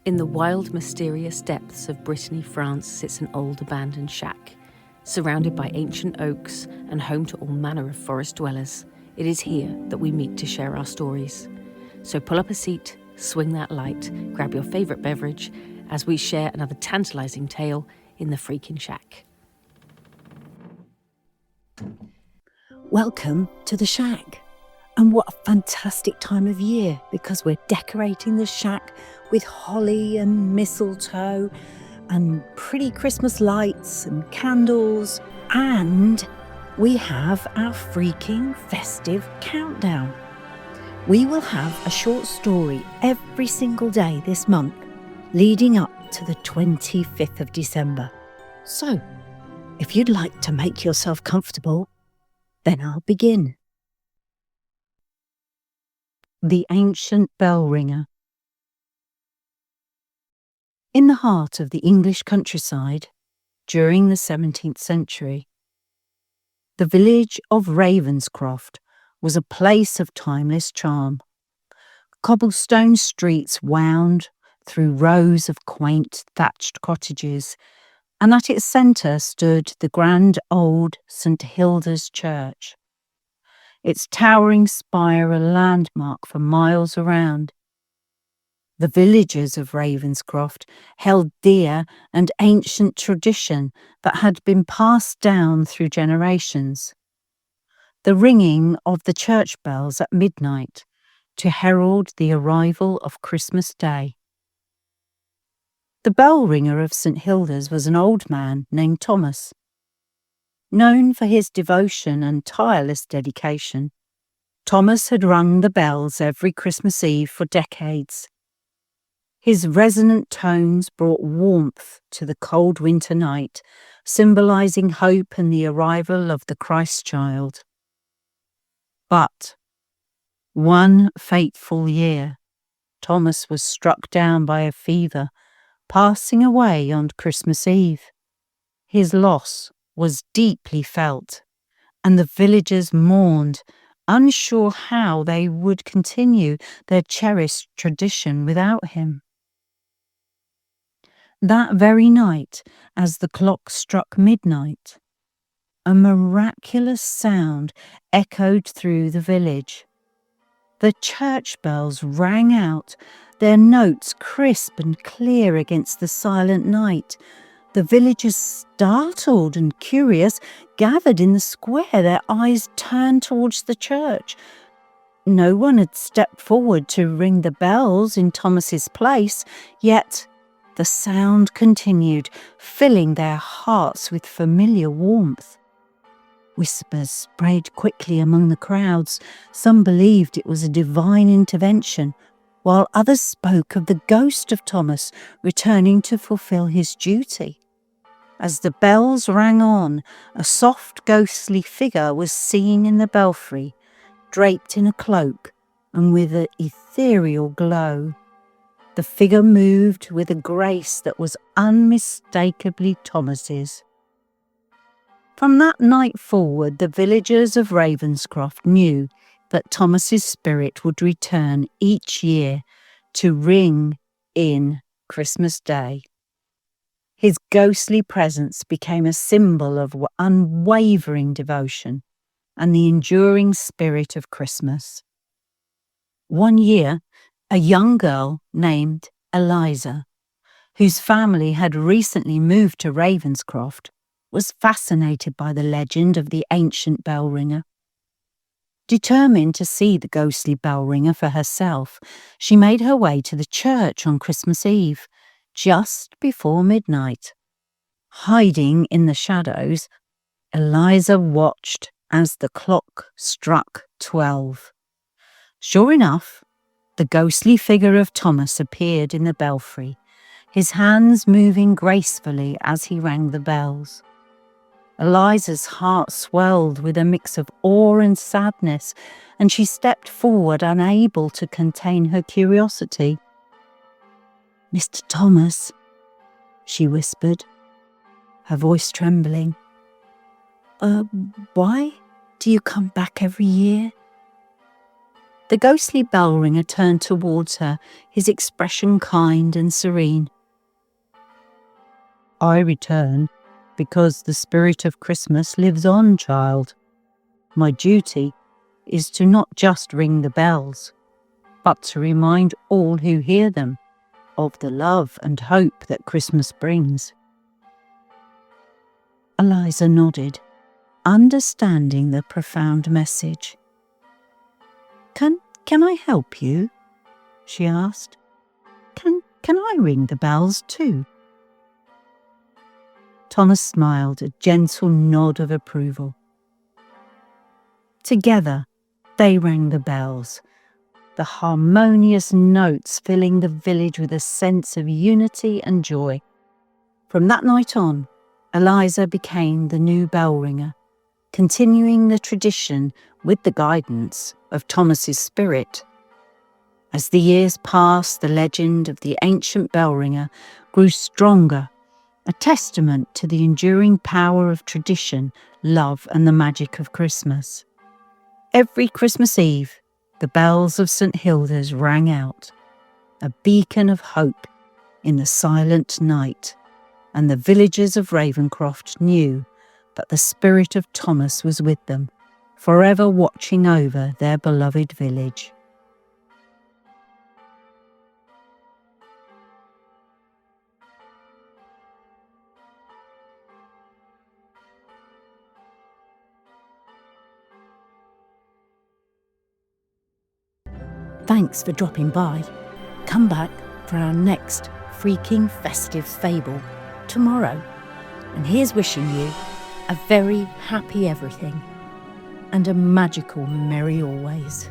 In the wild, mysterious depths of Brittany, France, sits an old abandoned shack. Surrounded by ancient oaks and home to all manner of forest dwellers, it is here that we meet to share our stories. So pull up a seat, swing that light, grab your favourite beverage as we share another tantalising tale in the Freakin Shack. Welcome to the shack. And what a fantastic time of year, because we're decorating the shack with holly and mistletoe and pretty Christmas lights and candles. And we have our Freakin Festive Countdown. We will have a short story every single day this month, leading up to the 25th of December. So, if you'd like to make yourself comfortable, then I'll begin. The Ancient Bell Ringer. In the heart of the English countryside, during the 17th century, the village of Ravenscroft was a place of timeless charm. Cobblestone streets wound through rows of quaint thatched cottages, and at its centre stood the grand old St Hilda's Church, its towering spire a landmark for miles around. The villagers of Ravenscroft held dear an ancient tradition that had been passed down through generations. The ringing of the church bells at midnight to herald the arrival of Christmas Day. The bell ringer of St Hilda's was an old man named Thomas. Known for his devotion and tireless dedication, Thomas had rung the bells every Christmas Eve for decades. His resonant tones brought warmth to the cold winter night, symbolising hope and the arrival of the Christ child. But one fateful year, Thomas was struck down by a fever, passing away on Christmas Eve. His loss was deeply felt, and the villagers mourned, unsure how they would continue their cherished tradition without him. That very night, as the clock struck midnight, a miraculous sound echoed through the village. The church bells rang out, their notes crisp and clear against the silent night. The villagers, startled and curious, gathered in the square, their eyes turned towards the church. No one had stepped forward to ring the bells in Thomas's place, yet the sound continued, filling their hearts with familiar warmth. Whispers spread quickly among the crowds. Some believed it was a divine intervention, while others spoke of the ghost of Thomas returning to fulfill his duty. As the bells rang on, a soft ghostly figure was seen in the belfry, draped in a cloak and with an ethereal glow. The figure moved with a grace that was unmistakably Thomas's. From that night forward, the villagers of Ravenscroft knew that Thomas's spirit would return each year to ring in Christmas Day. His ghostly presence became a symbol of unwavering devotion and the enduring spirit of Christmas. One year, a young girl named Eliza, whose family had recently moved to Ravenscroft, was fascinated by the legend of the ancient bell ringer. Determined to see the ghostly bell ringer for herself, she made her way to the church on Christmas Eve, just before midnight. Hiding in the shadows, Eliza watched as the clock struck 12. Sure enough, the ghostly figure of Thomas appeared in the belfry, his hands moving gracefully as he rang the bells. Eliza's heart swelled with a mix of awe and sadness, and she stepped forward, unable to contain her curiosity. "Mr. Thomas," she whispered, her voice trembling. Why do you come back every year?" The ghostly bell ringer turned towards her, his expression kind and serene. I return because the spirit of Christmas lives on, child. My duty is to not just ring the bells, but to remind all who hear them of the love and hope that Christmas brings. Eliza nodded, understanding the profound message. Can I help you? She asked. Can I ring the bells too? Thomas smiled, a gentle nod of approval. Together, they rang the bells, the harmonious notes filling the village with a sense of unity and joy. From that night on, Eliza became the new bell ringer, continuing the tradition with the guidance of Thomas's spirit. As the years passed, the legend of the ancient bell ringer grew stronger, a testament to the enduring power of tradition, love, and the magic of Christmas. Every Christmas Eve, the bells of St. Hilda's rang out, a beacon of hope in the silent night, and the villagers of Ravencroft knew that the spirit of Thomas was with them, forever watching over their beloved village. Thanks for dropping by. Come back for our next Freakin Festive Fable tomorrow. And here's wishing you a very happy everything and a magical merry always.